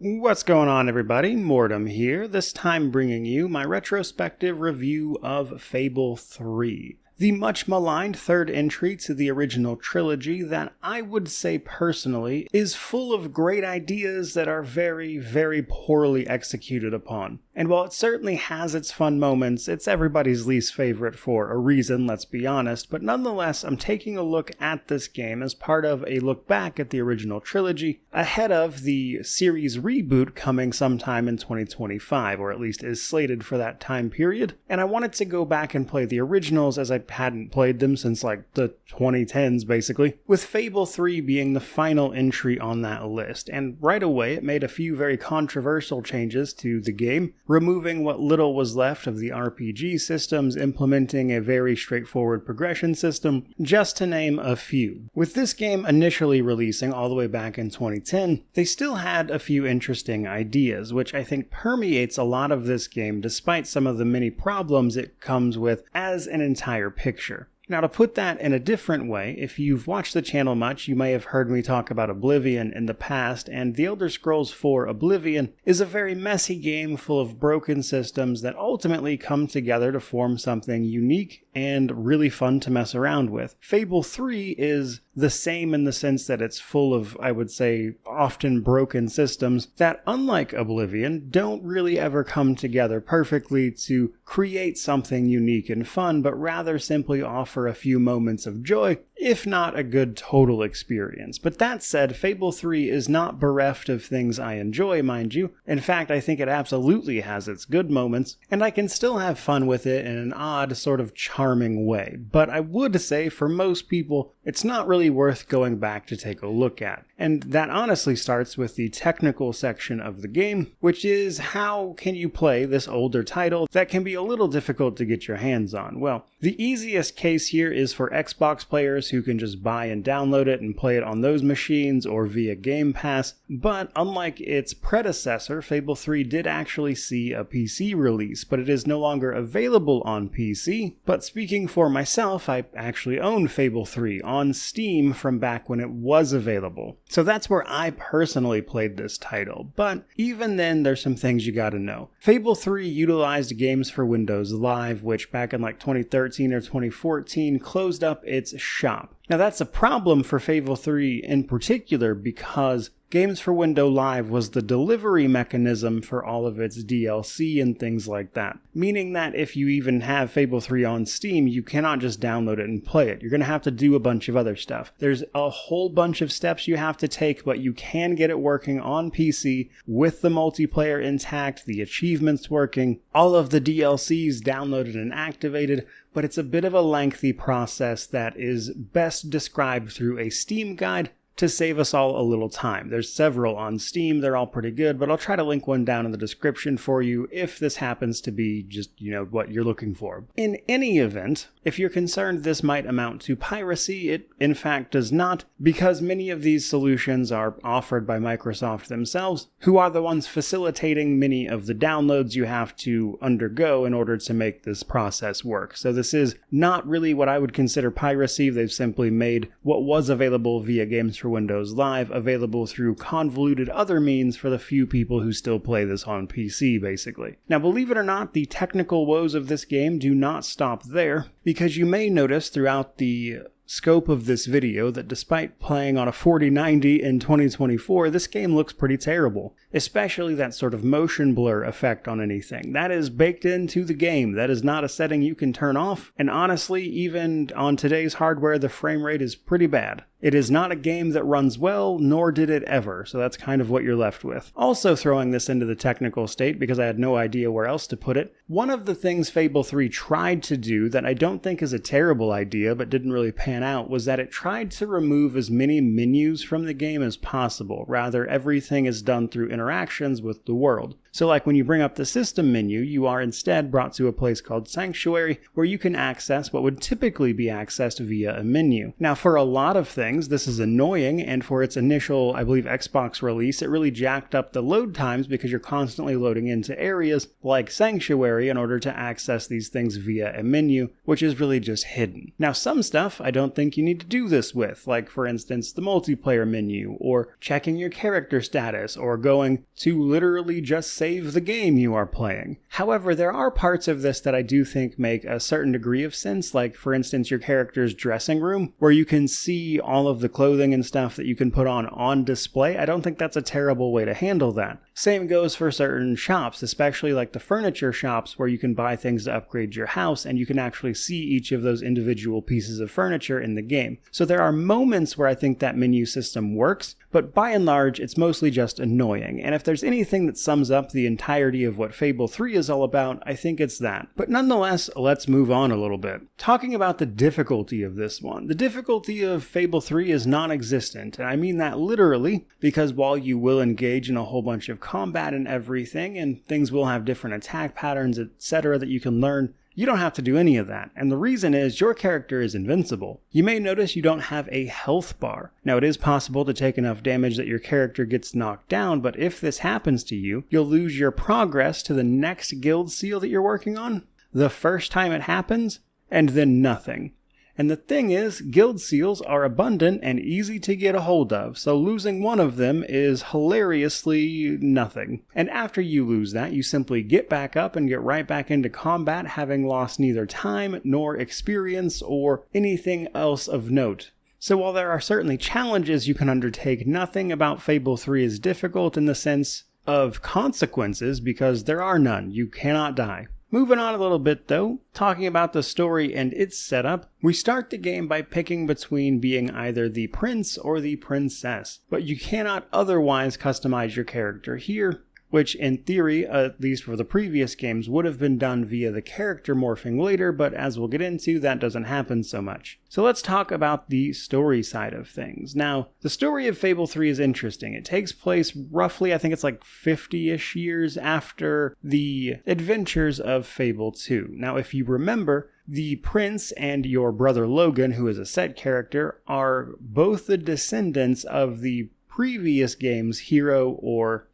What's going on, everybody? Mortem here, this time bringing you my retrospective review of Fable 3. The much maligned third entry to the original trilogy that I would say personally is full of great ideas that are very, very poorly executed upon. And while it certainly has its fun moments, it's everybody's least favorite for a reason, let's be honest, but nonetheless I'm taking a look at this game as part of a look back at the original trilogy ahead of the series reboot coming sometime in 2025, or at least is slated for that time period. And I wanted to go back and play the originals as I hadn't played them since like the 2010s basically, with Fable 3 being the final entry on that list. And right away it made a few very controversial changes to the game, removing what little was left of the RPG systems, implementing a very straightforward progression system, just to name a few. With this game initially releasing all the way back in 2010, they still had a few interesting ideas, which I think permeates a lot of this game despite some of the many problems it comes with as an entire picture. Now, to put that in a different way, if you've watched the channel much, you may have heard me talk about Oblivion in the past, and The Elder Scrolls IV Oblivion is a very messy game full of broken systems that ultimately come together to form something unique and really fun to mess around with. Fable 3 is the same in the sense that it's full of, I would say, often broken systems that, unlike Oblivion, don't really ever come together perfectly to create something unique and fun, but rather simply offer a few moments of joy, if not a good total experience. But that said, Fable 3 is not bereft of things I enjoy, mind you. In fact, I think it absolutely has its good moments, and I can still have fun with it in an odd, sort of charming way. But I would say, for most people, it's not really worth going back to take a look at. And that honestly starts with the technical section of the game, which is how can you play this older title that can be a little difficult to get your hands on? Well, the easiest case here is for Xbox players who can just buy and download it and play it on those machines or via Game Pass, but unlike its predecessor, Fable 3 did actually see a PC release, but it is no longer available on PC. But speaking for myself, I actually own Fable 3 on Steam from back when it was available. So that's where I personally played this title, but even then there's some things you gotta know. Fable 3 utilized Games for Windows Live, which back in like 2013 or 2014 closed up its shop. Now that's a problem for Fable 3 in particular because Games for Windows Live was the delivery mechanism for all of its DLC and things like that. Meaning that if you even have Fable 3 on Steam, you cannot just download it and play it. You're going to have to do a bunch of other stuff. There's a whole bunch of steps you have to take, but you can get it working on PC with the multiplayer intact, the achievements working, all of the DLCs downloaded and activated, but it's a bit of a lengthy process that is best described through a Steam guide to save us all a little time. There's several on Steam, they're all pretty good, but I'll try to link one down in the description for you if this happens to be just, what you're looking for. In any event, if you're concerned this might amount to piracy, it in fact does not, because many of these solutions are offered by Microsoft themselves, who are the ones facilitating many of the downloads you have to undergo in order to make this process work. So this is not really what I would consider piracy. They've simply made what was available via Games for Windows Live available through convoluted other means for the few people who still play this on PC, basically. Now, believe it or not, the technical woes of this game do not stop there, because you may notice throughout the scope of this video that despite playing on a 4090 in 2024, this game looks pretty terrible. Especially that sort of motion blur effect on anything. That is baked into the game. That is not a setting you can turn off. And honestly, even on today's hardware, the frame rate is pretty bad. It is not a game that runs well, nor did it ever, so that's kind of what you're left with. Also throwing this into the technical state, because I had no idea where else to put it, one of the things Fable 3 tried to do that I don't think is a terrible idea, but didn't really pan out, was that it tried to remove as many menus from the game as possible. Rather, everything is done through interactions with the world. So like when you bring up the system menu, you are instead brought to a place called Sanctuary, where you can access what would typically be accessed via a menu. Now for a lot of things, this is annoying, and for its initial, I believe, Xbox release, it really jacked up the load times because you're constantly loading into areas like Sanctuary in order to access these things via a menu, which is really just hidden. Now some stuff I don't don't think you need to do this with, like for instance the multiplayer menu, or checking your character status, or going to literally just save the game you are playing. However, there are parts of this that I do think make a certain degree of sense, like for instance your character's dressing room, where you can see all of the clothing and stuff that you can put on display. I don't think that's a terrible way to handle that. Same goes for certain shops, especially like the furniture shops where you can buy things to upgrade your house and you can actually see each of those individual pieces of furniture in the game. So there are moments where I think that menu system works, but by and large it's mostly just annoying. And if there's anything that sums up the entirety of what Fable 3 is all about, I think it's that. But nonetheless, let's move on a little bit. Talking about the difficulty of this one. The difficulty of Fable 3 is non-existent, and I mean that literally, because while you will engage in a whole bunch of combat and everything, and things will have different attack patterns, etc. that you can learn, you don't have to do any of that, and the reason is your character is invincible. You may notice you don't have a health bar. Now it is possible to take enough damage that your character gets knocked down, but if this happens to you, you'll lose your progress to the next guild seal that you're working on, the first time it happens, and then nothing. And the thing is, guild seals are abundant and easy to get a hold of, so losing one of them is hilariously nothing. And after you lose that, you simply get back up and get right back into combat, having lost neither time nor experience or anything else of note. So while there are certainly challenges you can undertake, nothing about Fable 3 is difficult in the sense of consequences, because there are none. You cannot die. Moving on a little bit though, talking about the story and its setup, we start the game by picking between being either the prince or the princess, but you cannot otherwise customize your character here, which in theory, at least for the previous games, would have been done via the character morphing later, but as we'll get into, that doesn't happen so much. So let's talk about the story side of things. Now, the story of Fable 3 is interesting. It takes place roughly, I think it's like 50-ish years after the adventures of Fable 2. Now, if you remember, the prince and your brother Logan, who is a set character, are both the descendants of the previous game's hero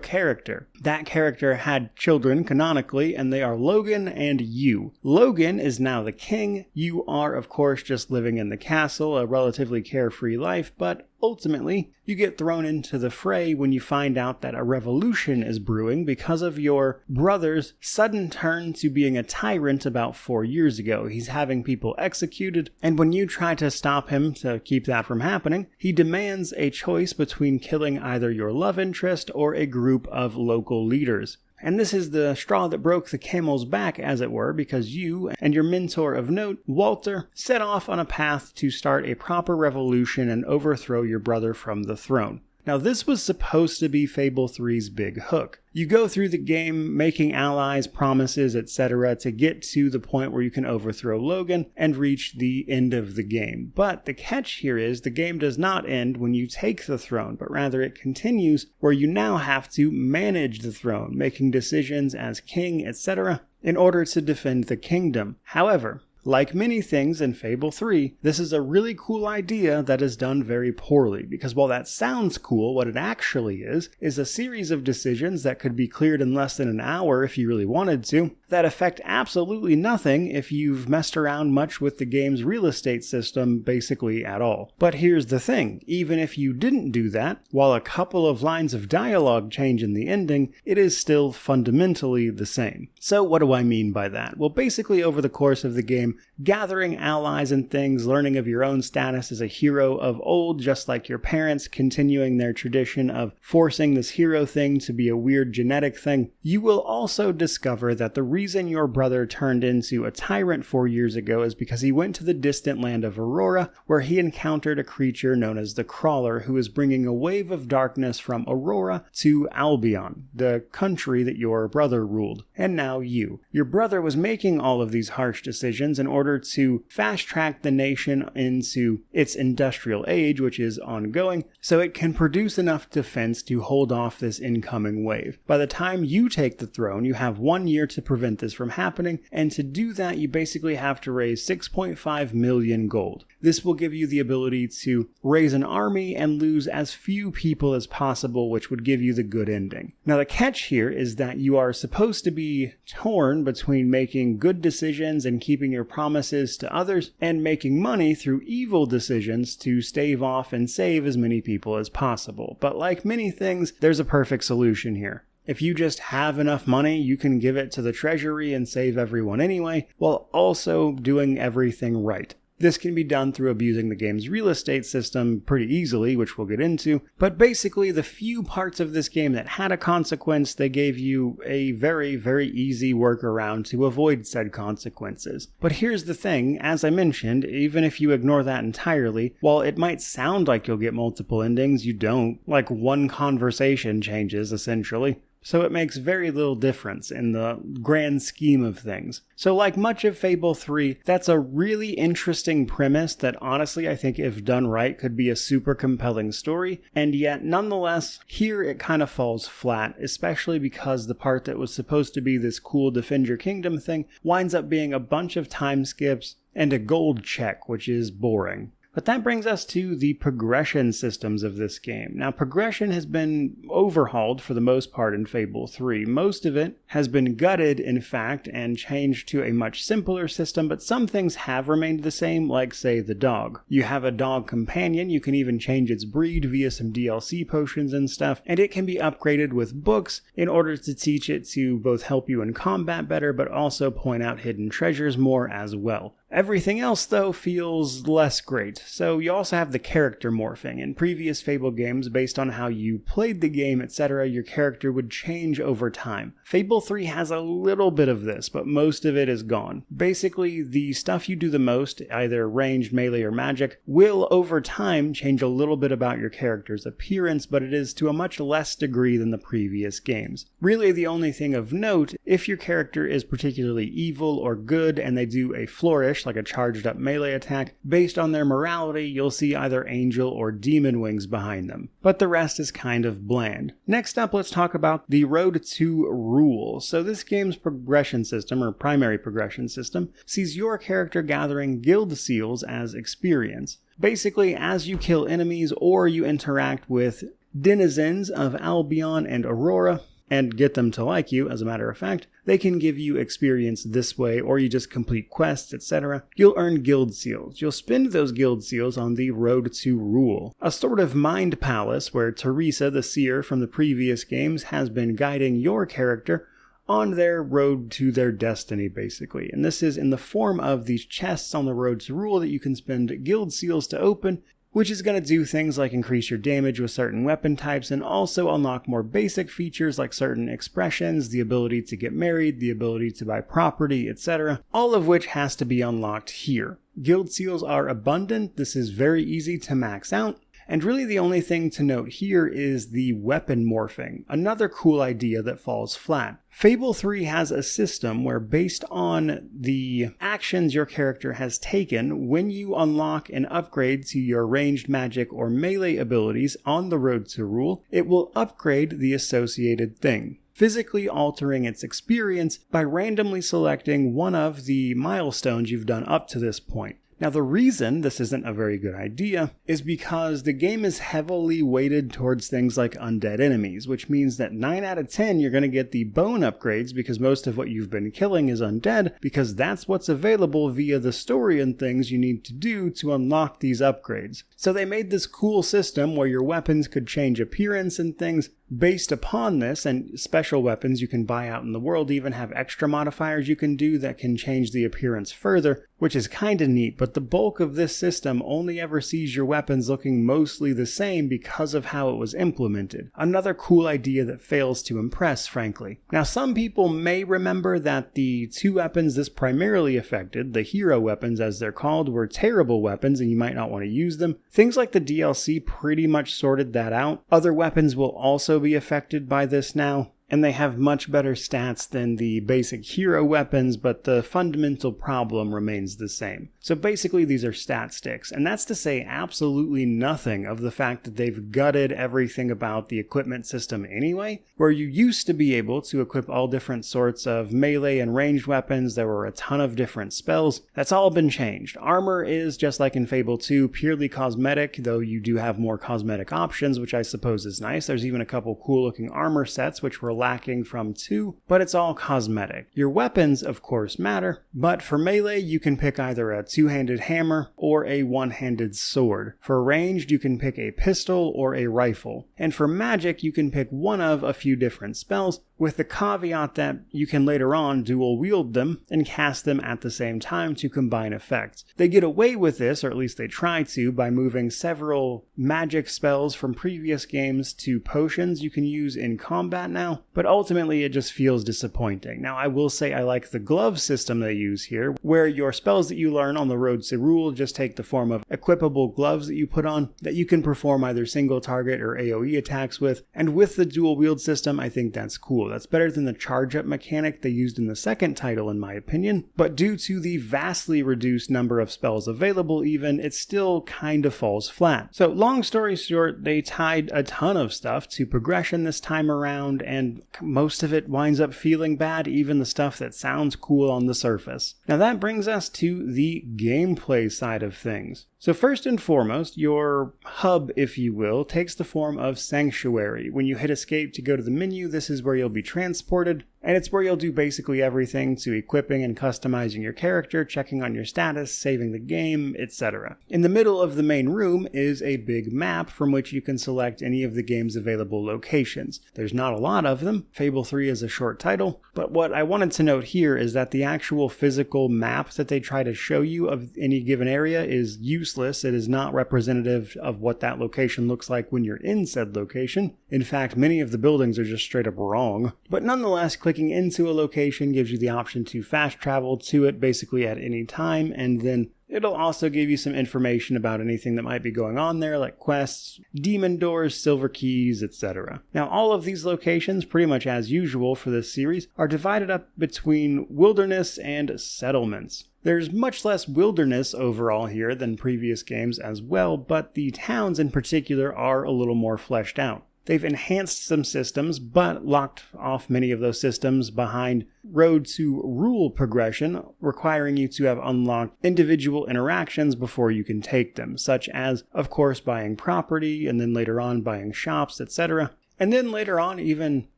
character. That character had children canonically, and they are Logan and you. Logan is now the king. You are, of course, just living in the castle, a relatively carefree life, but ultimately, you get thrown into the fray when you find out that a revolution is brewing because of your brother's sudden turn to being a tyrant about 4 years ago. He's having people executed, and when you try to stop him to keep that from happening, he demands a choice between killing either your love interest or a group of local leaders. And this is the straw that broke the camel's back, as it were, because you and your mentor of note, Walter, set off on a path to start a proper revolution and overthrow your brother from the throne. Now, this was supposed to be Fable 3's big hook. You go through the game making allies, promises, etc. to get to the point where you can overthrow Logan and reach the end of the game. But the catch here is the game does not end when you take the throne, but rather it continues where you now have to manage the throne, making decisions as king, etc. in order to defend the kingdom. However, like many things in Fable 3, this is a really cool idea that is done very poorly, because while that sounds cool, what it actually is a series of decisions that could be cleared in less than an hour if you really wanted to, that affect absolutely nothing if you've messed around much with the game's real estate system basically at all. But here's the thing, even if you didn't do that, while a couple of lines of dialogue change in the ending, it is still fundamentally the same. So what do I mean by that? Well, basically over the course of the game, gathering allies and things, learning of your own status as a hero of old, just like your parents, continuing their tradition of forcing this hero thing to be a weird genetic thing, you will also discover that the reason your brother turned into a tyrant 4 years ago is because he went to the distant land of Aurora, where he encountered a creature known as the Crawler, who is bringing a wave of darkness from Aurora to Albion, the country that your brother ruled, and now you. Your brother was making all of these harsh decisions in order to fast-track the nation into its industrial age, which is ongoing, so it can produce enough defense to hold off this incoming wave. By the time you take the throne, you have 1 year to prevent this from happening, and to do that, you basically have to raise 6.5 million gold. this will give you the ability to raise an army and lose as few people as possible, which would give you the good ending. Now the catch here is that you are supposed to be torn between making good decisions and keeping your promises to others, and making money through evil decisions to stave off and save as many people as possible. But like many things, there's a perfect solution here. If you just have enough money, you can give it to the treasury and save everyone anyway, while also doing everything right. This can be done through abusing the game's real estate system pretty easily, which we'll get into, but basically the few parts of this game that had a consequence, they gave you a very, very easy workaround to avoid said consequences. But here's the thing, as I mentioned, even if you ignore that entirely, while it might sound like you'll get multiple endings, you don't. Like one conversation changes, essentially. So it makes very little difference in the grand scheme of things. So like much of Fable 3, that's a really interesting premise that honestly I think if done right could be a super compelling story, and yet nonetheless, here it kind of falls flat, especially because the part that was supposed to be this cool defend your kingdom thing winds up being a bunch of time skips and a gold check, which is boring. But that brings us to the progression systems of this game. Now, progression has been overhauled for the most part in Fable 3. Most of it has been gutted, in fact, and changed to a much simpler system, but some things have remained the same, like, say, the dog. You have a dog companion, you can even change its breed via some DLC potions and stuff, and it can be upgraded with books in order to teach it to both help you in combat better, but also point out hidden treasures more as well. Everything else, though, feels less great. So you also have the character morphing. In previous Fable games, based on how you played the game, etc., your character would change over time. Fable 3 has a little bit of this, but most of it is gone. Basically, the stuff you do the most, either ranged, melee, or magic, will over time change a little bit about your character's appearance, but it is to a much less degree than the previous games. Really, the only thing of note, if your character is particularly evil or good and they do a flourish, like a charged up melee attack, based on their morality, you'll see either angel or demon wings behind them. But the rest is kind of bland. Next up, let's talk about the Road to Rule. So this game's progression system, or primary progression system, sees your character gathering guild seals as experience. Basically, as you kill enemies or you interact with denizens of Albion and Aurora, and get them to like you, as a matter of fact, they can give you experience this way, or you just complete quests, etc. You'll earn guild seals. You'll spend those guild seals on the Road to Rule, a sort of mind palace where Teresa, the seer from the previous games, has been guiding your character on their road to their destiny, basically. And this is in the form of these chests on the Road to Rule that you can spend guild seals to open, which is going to do things like increase your damage with certain weapon types and also unlock more basic features like certain expressions, the ability to get married, the ability to buy property, etc., all of which has to be unlocked here. Guild seals are abundant, this is very easy to max out, and really the only thing to note here is the weapon morphing, another cool idea that falls flat. Fable 3 has a system where, based on the actions your character has taken, when you unlock an upgrade to your ranged magic or melee abilities on the Road to Rule, it will upgrade the associated thing, physically altering its experience by randomly selecting one of the milestones you've done up to this point. Now, the reason this isn't a very good idea is because the game is heavily weighted towards things like undead enemies, which means that 9 out of 10 you're going to get the bone upgrades because most of what you've been killing is undead, because that's what's available via the story and things you need to do to unlock these upgrades. So they made this cool system where your weapons could change appearance and things based upon this, and special weapons you can buy out in the world even have extra modifiers you can do that can change the appearance further, which is kinda neat, but the bulk of this system only ever sees your weapons looking mostly the same because of how it was implemented. Another cool idea that fails to impress, frankly. Now, some people may remember that the two weapons this primarily affected, the hero weapons as they're called, were terrible weapons and you might not want to use them. Things like the DLC pretty much sorted that out. Other weapons will also be affected by this now, and they have much better stats than the basic hero weapons, but the fundamental problem remains the same. So basically these are stat sticks, and that's to say absolutely nothing of the fact that they've gutted everything about the equipment system anyway, where you used to be able to equip all different sorts of melee and ranged weapons. There were a ton of different spells. That's all been changed. Armor is, just like in Fable 2, purely cosmetic, though you do have more cosmetic options, which I suppose is nice. There's even a couple cool looking armor sets which were lacking from 2, but it's all cosmetic. Your weapons, of course, matter, but for melee you can pick either a two-handed hammer or a one-handed sword. For ranged you can pick a pistol or a rifle. And for magic you can pick one of a few different spells, with the caveat that you can later on dual wield them and cast them at the same time to combine effects. They get away with this, or at least they try to, by moving several magic spells from previous games to potions you can use in combat now, but ultimately it just feels disappointing. Now I will say I like the glove system they use here, where your spells that you learn on the road to rule just take the form of equipable gloves that you put on that you can perform either single target or AoE attacks with, and with the dual wield system I think that's cool. That's better than the charge up mechanic they used in the second title in my opinion, but due to the vastly reduced number of spells available even, it still kind of falls flat. So long story short, they tied a ton of stuff to progression this time around, and most of it winds up feeling bad, even the stuff that sounds cool on the surface. Now that brings us to the gameplay side of things. So first and foremost, your hub, if you will, takes the form of Sanctuary. When you hit escape to go to the menu, this is where you'll be transported, and it's where you'll do basically everything to equipping and customizing your character, checking on your status, saving the game, etc. In the middle of the main room is a big map from which you can select any of the game's available locations. There's not a lot of them. Fable 3 is a short title, but what I wanted to note here is that the actual physical map that they try to show you of any given area is useless. It is not representative of what that location looks like when you're in said location. In fact, many of the buildings are just straight up wrong. But nonetheless, clicking into a location gives you the option to fast travel to it basically at any time, and then it'll also give you some information about anything that might be going on there, like quests, demon doors, silver keys, etc. Now, all of these locations, pretty much as usual for this series, are divided up between wilderness and settlements. There's much less wilderness overall here than previous games as well, but the towns in particular are a little more fleshed out. They've enhanced some systems, but locked off many of those systems behind road to rule progression, requiring you to have unlocked individual interactions before you can take them, such as, of course, buying property, and then later on buying shops, etc. And then later on, even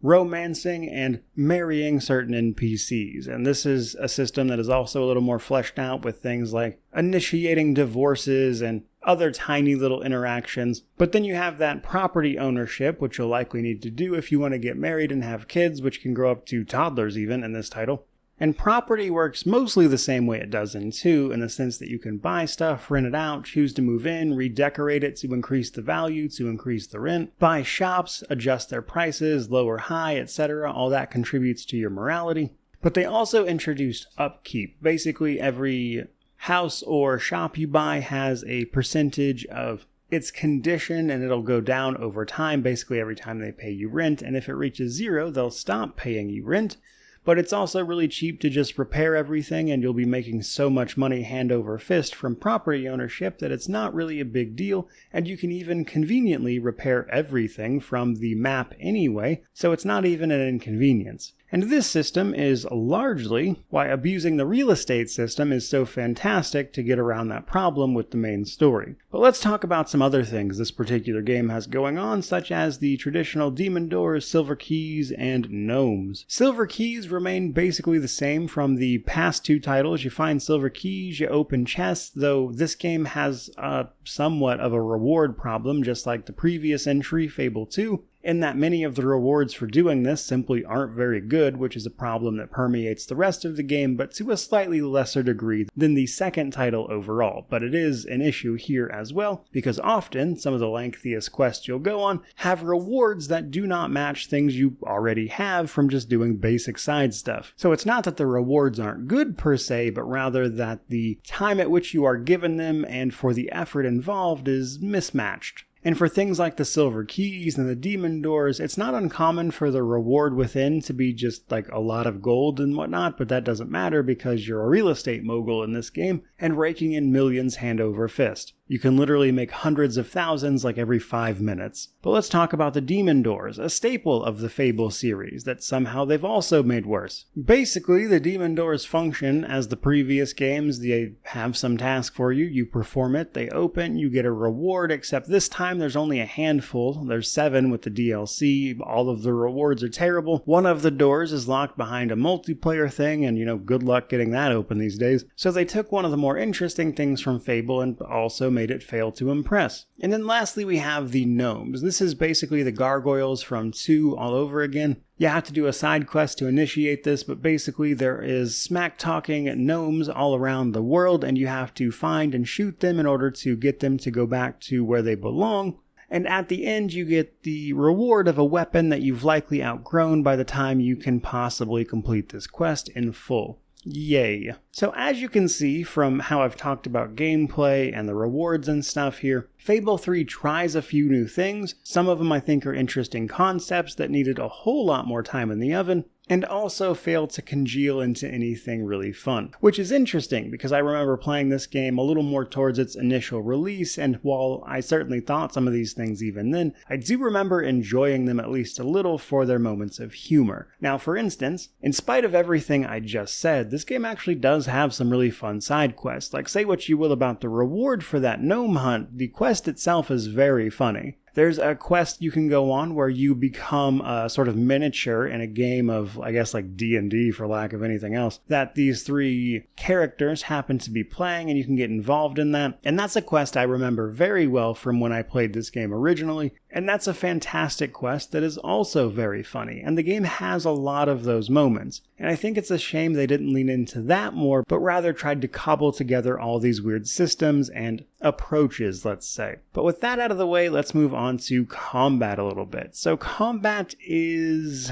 romancing and marrying certain NPCs. And this is a system that is also a little more fleshed out with things like initiating divorces and other tiny little interactions. But then you have that property ownership, which you'll likely need to do if you want to get married and have kids, which can grow up to toddlers even in this title. And property works mostly the same way it does in 2, in the sense that you can buy stuff, rent it out, choose to move in, redecorate it to increase the value, to increase the rent, buy shops, adjust their prices, lower high, etc. All that contributes to your morality. But they also introduced upkeep. Basically, every house or shop you buy has a percentage of its condition, and it'll go down over time, basically every time they pay you rent. And if it reaches 0, they'll stop paying you rent. But it's also really cheap to just repair everything, and you'll be making so much money hand over fist from property ownership that it's not really a big deal, and you can even conveniently repair everything from the map anyway, so it's not even an inconvenience. And this system is largely why abusing the real estate system is so fantastic to get around that problem with the main story. But let's talk about some other things this particular game has going on, such as the traditional demon doors, silver keys, and gnomes. Silver keys remain basically the same from the past 2 titles. You find silver keys, you open chests, though this game has somewhat of a reward problem, just like the previous entry, Fable 2. In that many of the rewards for doing this simply aren't very good, which is a problem that permeates the rest of the game, but to a slightly lesser degree than the second title overall. But it is an issue here as well, because often some of the lengthiest quests you'll go on have rewards that do not match things you already have from just doing basic side stuff. So it's not that the rewards aren't good per se, but rather that the time at which you are given them and for the effort involved is mismatched. And for things like the silver keys and the demon doors, it's not uncommon for the reward within to be just like a lot of gold and whatnot, but that doesn't matter because you're a real estate mogul in this game and raking in millions hand over fist. You can literally make hundreds of thousands like every 5 minutes. But let's talk about the demon doors, a staple of the Fable series that somehow they've also made worse. Basically, the demon doors function as the previous games. They have some task for you, you perform it, they open, you get a reward, except this time there's only a handful. There's 7 with the DLC, all of the rewards are terrible. One of the doors is locked behind a multiplayer thing, and good luck getting that open these days. So they took one of the more interesting things from Fable and also made it fail to impress. And then lastly we have the gnomes. This is basically the gargoyles from 2 all over again. You have to do a side quest to initiate this, but basically there is smack-talking gnomes all around the world, and you have to find and shoot them in order to get them to go back to where they belong. And at the end you get the reward of a weapon that you've likely outgrown by the time you can possibly complete this quest in full. Yay. So as you can see from how I've talked about gameplay and the rewards and stuff here, Fable 3 tries a few new things. Some of them I think are interesting concepts that needed a whole lot more time in the oven, and also failed to congeal into anything really fun. Which is interesting because I remember playing this game a little more towards its initial release, and while I certainly thought some of these things even then, I do remember enjoying them at least a little for their moments of humor. Now for instance, in spite of everything I just said, this game actually does have some really fun side quests. Like, say what you will about the reward for that gnome hunt, the quest itself is very funny. There's a quest you can go on where you become a sort of miniature in a game of, I guess, like D&D for lack of anything else, that these 3 characters happen to be playing, and you can get involved in that. And that's a quest I remember very well from when I played this game originally, and that's a fantastic quest that is also very funny, and the game has a lot of those moments. And I think it's a shame they didn't lean into that more, but rather tried to cobble together all these weird systems and approaches, let's say. But with that out of the way, let's move on to combat a little bit. So combat is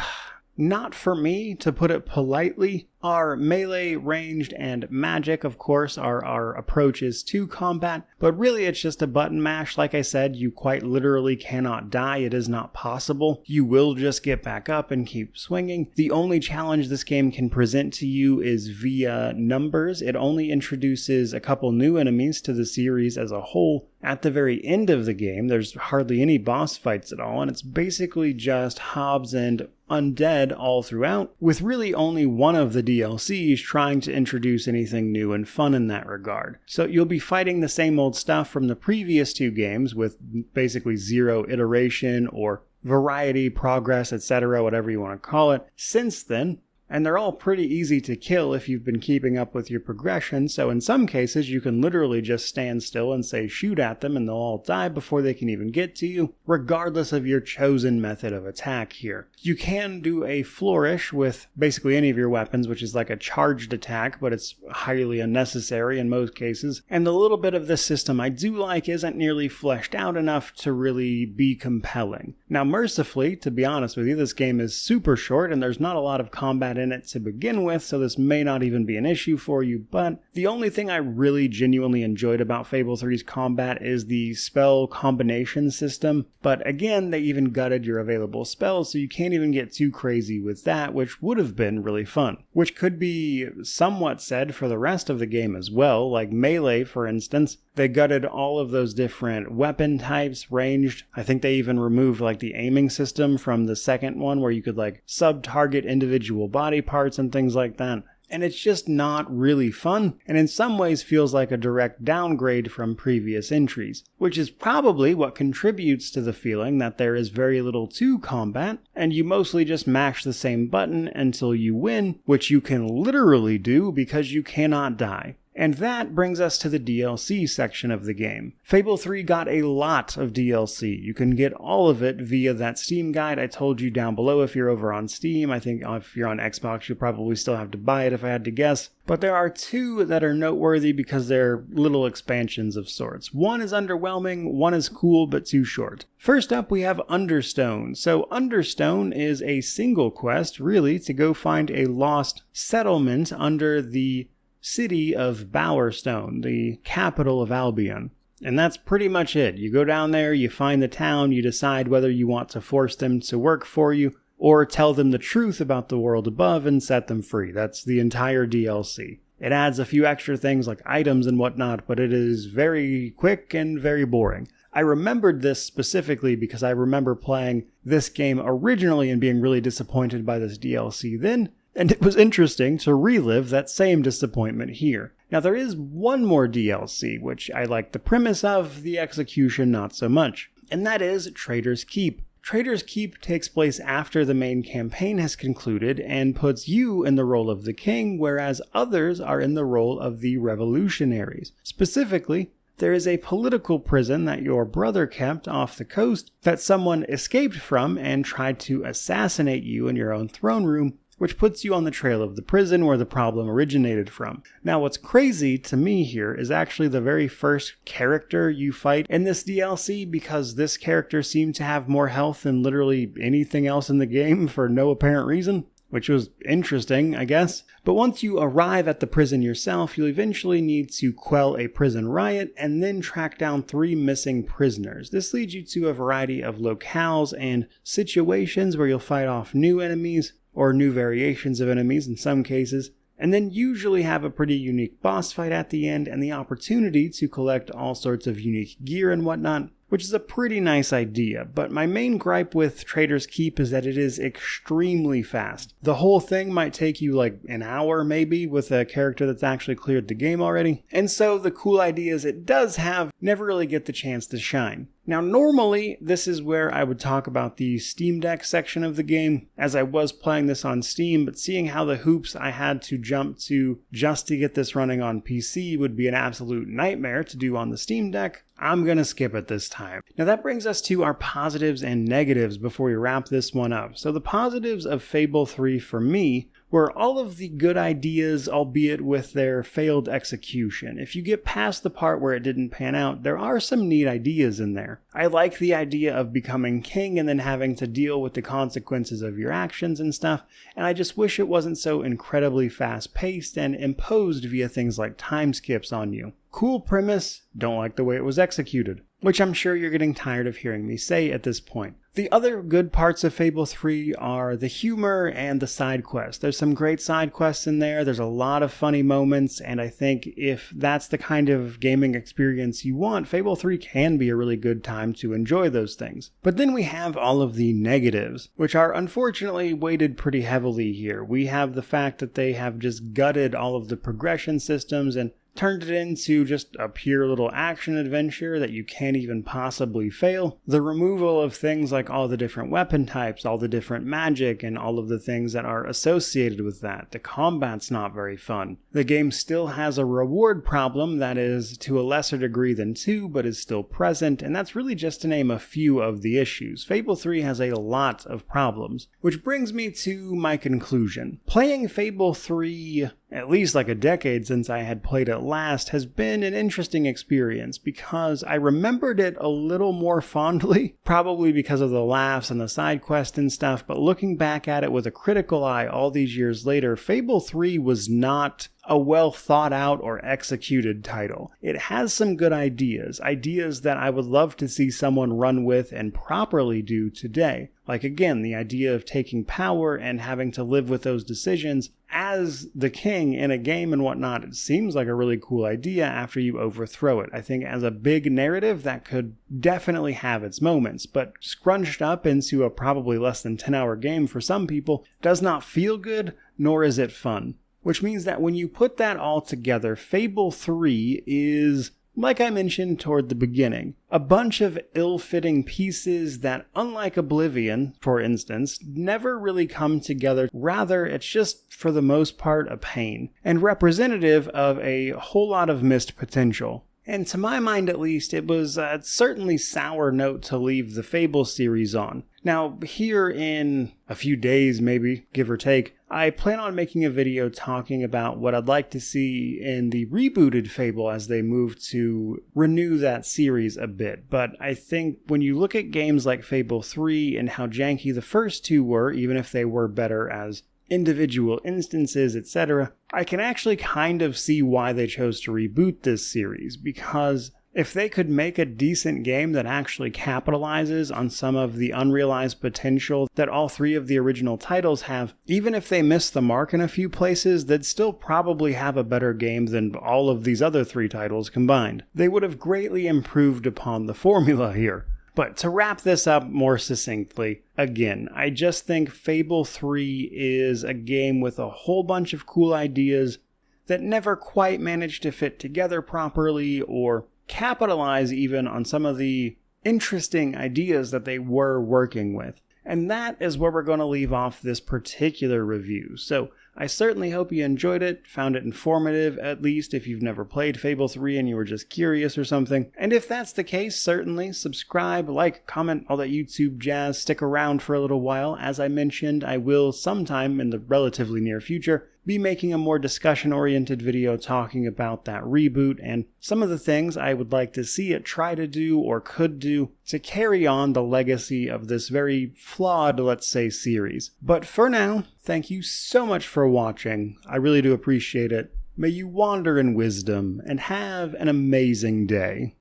not for me, to put it politely. Our melee, ranged, and magic, of course, are our approaches to combat, but really it's just a button mash. Like I said, you quite literally cannot die. It is not possible. You will just get back up and keep swinging. The only challenge this game can present to you is via numbers. It only introduces a couple new enemies to the series as a whole. At the very end of the game, there's hardly any boss fights at all, and it's basically just Hobbs and undead all throughout, with really only one of the DLCs trying to introduce anything new and fun in that regard. So you'll be fighting the same old stuff from the previous 2 games with basically 0 iteration or variety, progress, etc., whatever you want to call it, since then. And they're all pretty easy to kill if you've been keeping up with your progression, so in some cases you can literally just stand still and say shoot at them and they'll all die before they can even get to you, regardless of your chosen method of attack here. You can do a flourish with basically any of your weapons, which is like a charged attack, but it's highly unnecessary in most cases, and the little bit of this system I do like isn't nearly fleshed out enough to really be compelling. Now mercifully, to be honest with you, this game is super short and there's not a lot of combat in it to begin with, so this may not even be an issue for you, but the only thing I really genuinely enjoyed about Fable 3's combat is the spell combination system, but again, they even gutted your available spells, so you can't even get too crazy with that, which would have been really fun. Which could be somewhat said for the rest of the game as well, like melee for instance. They gutted all of those different weapon types, ranged. I think they even removed like the aiming system from the second one where you could like sub-target individual body parts and things like that. And it's just not really fun, and in some ways feels like a direct downgrade from previous entries, which is probably what contributes to the feeling that there is very little to combat, and you mostly just mash the same button until you win, which you can literally do because you cannot die. And that brings us to the DLC section of the game. Fable 3 got a lot of DLC. You can get all of it via that Steam guide I told you down below if you're over on Steam. I think if you're on Xbox, you'll probably still have to buy it if I had to guess. But there are 2 that are noteworthy because they're little expansions of sorts. One is underwhelming, one is cool but too short. First up, we have Understone. So Understone is a single quest, really, to go find a lost settlement under the city of Bowerstone, the capital of Albion. And that's pretty much it. You go down there, you find the town, you decide whether you want to force them to work for you or tell them the truth about the world above and set them free. That's the entire DLC. It adds a few extra things like items and whatnot, but it is very quick and very boring. I remembered this specifically because I remember playing this game originally and being really disappointed by this DLC then, and it was interesting to relive that same disappointment here. Now there is one more DLC, which I like the premise of, the execution not so much, and that is Traitor's Keep. Traitor's Keep takes place after the main campaign has concluded and puts you in the role of the king, whereas others are in the role of the revolutionaries. Specifically, there is a political prison that your brother kept off the coast that someone escaped from and tried to assassinate you in your own throne room, which puts you on the trail of the prison where the problem originated from. Now what's crazy to me here is actually the very first character you fight in this DLC, because this character seemed to have more health than literally anything else in the game for no apparent reason, which was interesting, I guess. But once you arrive at the prison yourself, you'll eventually need to quell a prison riot and then track down 3 missing prisoners. This leads you to a variety of locales and situations where you'll fight off new enemies, or new variations of enemies in some cases, and then usually have a pretty unique boss fight at the end and the opportunity to collect all sorts of unique gear and whatnot, which is a pretty nice idea. But my main gripe with Traitor's Keep is that it is extremely fast. The whole thing might take you like an hour maybe with a character that's actually cleared the game already, and so the cool ideas it does have never really get the chance to shine. Now normally this is where I would talk about the Steam Deck section of the game, as I was playing this on Steam, but seeing how the hoops I had to jump to just to get this running on PC would be an absolute nightmare to do on the Steam Deck, I'm gonna skip it this time. Now that brings us to our positives and negatives before we wrap this one up. So the positives of Fable 3 for me were all of the good ideas, albeit with their failed execution. If you get past the part where it didn't pan out, there are some neat ideas in there. I like the idea of becoming king and then having to deal with the consequences of your actions and stuff, and I just wish it wasn't so incredibly fast-paced and imposed via things like time skips on you. Cool premise, don't like the way it was executed, which I'm sure you're getting tired of hearing me say at this point. The other good parts of Fable 3 are the humor and the side quests. There's some great side quests in there, there's a lot of funny moments, and I think if that's the kind of gaming experience you want, Fable 3 can be a really good time to enjoy those things. But then we have all of the negatives, which are unfortunately weighted pretty heavily here. We have the fact that they have just gutted all of the progression systems and turned it into just a pure little action adventure that you can't even possibly fail. The removal of things like all the different weapon types, all the different magic, and all of the things that are associated with that. The combat's not very fun. The game still has a reward problem that is to a lesser degree than 2, but is still present, and that's really just to name a few of the issues. Fable 3 has a lot of problems, which brings me to my conclusion. Playing Fable 3 at least like a decade since I had played it last, has been an interesting experience because I remembered it a little more fondly, probably because of the laughs and the side quest and stuff, but looking back at it with a critical eye all these years later, Fable 3 was not a well thought out or executed title. It has some good ideas that I would love to see someone run with and properly do today. Like again, the idea of taking power and having to live with those decisions as the king in a game and whatnot. It seems like a really cool idea after you overthrow it. I think as a big narrative that could definitely have its moments, but scrunched up into a probably less than 10-hour game for some people does not feel good, nor is it fun. Which means that when you put that all together, Fable 3 is, like I mentioned toward the beginning, a bunch of ill-fitting pieces that, unlike Oblivion, for instance, never really come together. Rather, it's just, for the most part, a pain, and representative of a whole lot of missed potential. And to my mind at least, it was a certainly sour note to leave the Fable series on. Now, here in a few days maybe, give or take, I plan on making a video talking about what I'd like to see in the rebooted Fable as they move to renew that series a bit. But I think when you look at games like Fable 3 and how janky the first two were, even if they were better as individual instances, etc., I can actually kind of see why they chose to reboot this series, because If they could make a decent game that actually capitalizes on some of the unrealized potential that all three of the original titles have, even if they miss the mark in a few places, they'd still probably have a better game than all of these other three titles combined. They would have greatly improved upon the formula here. But to wrap this up more succinctly, again, I just think Fable 3 is a game with a whole bunch of cool ideas that never quite managed to fit together properly or capitalize even on some of the interesting ideas that they were working with. And that is where we're going to leave off this particular review. So I certainly hope you enjoyed it, found it informative, at least if you've never played Fable 3 and you were just curious or something. And if that's the case, certainly subscribe, like, comment, all that YouTube jazz. Stick around for a little while. As I mentioned, I will sometime in the relatively near future be making a more discussion-oriented video talking about that reboot and some of the things I would like to see it try to do or could do to carry on the legacy of this very flawed, let's say, series. But for now, thank you so much for watching. I really do appreciate it. May you wander in wisdom and have an amazing day.